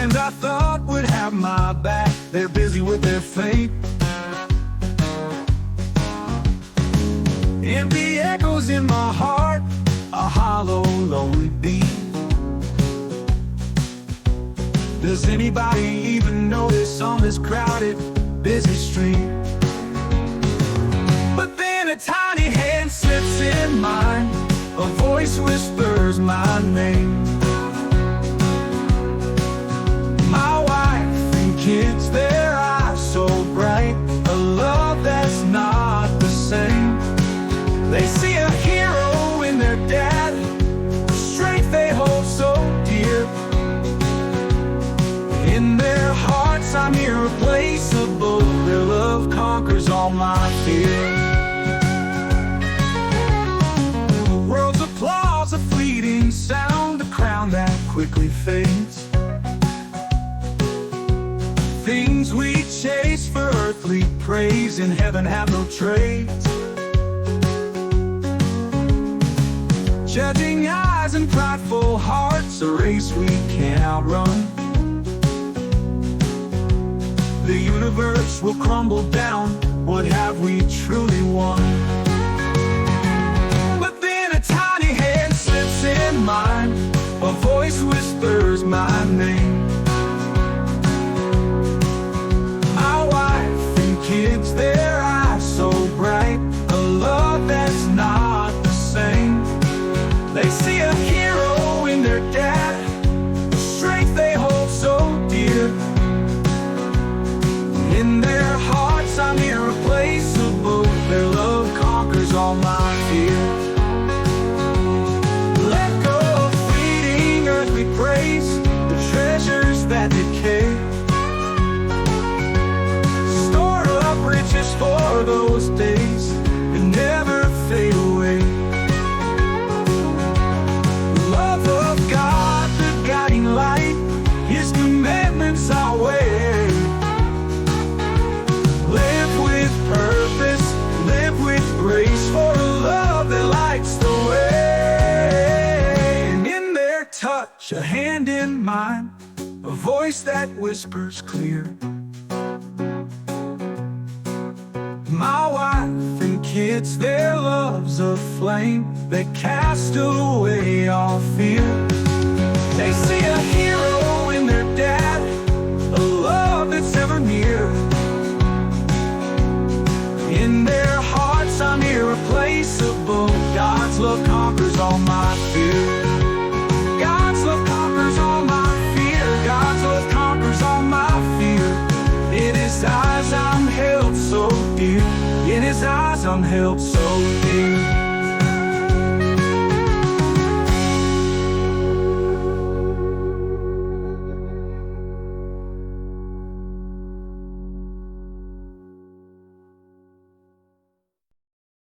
Friends I thought would have my back, they're busy with their fate. Empty echoes in my heart, a hollow, lonely beat. Does anybody even notice on this crowded, busy street? But then a tiny hand slips in mine, a voice whispers my name. My wife and kids, their eyes so bright, a love that's not the same. They see a hero in their dad, strength they hold so dear. In their hearts I'm irreplaceable, their love conquers all my fear. The world's applause, a fleeting sound, a crown that quickly fades. Things we chase for earthly praise in heaven have no trace. Judging eyes and prideful hearts, a race we can't outrun. The universe will crumble down, what have we truly won? But then a tiny hand slips in mine, a voice whispers my name. My wife and kids, their eyes so bright, a love that's not the same. They see a hero in their dad, the strength they hold so dear. In their hearts I'm irreplaceable, their love conquers all my fear. Let go of fleeting earthly praise, the treasures that decay. Store up riches for those days and never fade away. Love of God, the guiding light, His commandments our way. Live with purpose, live with grace, for a love that lights the way. And in their touch, a hand in mine, a voice that whispers clear. My wife and kids, their love's a flame that cast away all fear. They see a hero in their dad, a love that's ever near. In their hearts I'm irreplaceable, God's love conquers all my fear. God's love conquers all my fear. God's love conquers all my fear. In His eyes I'm held so dear. In His eyes I'm held so dear.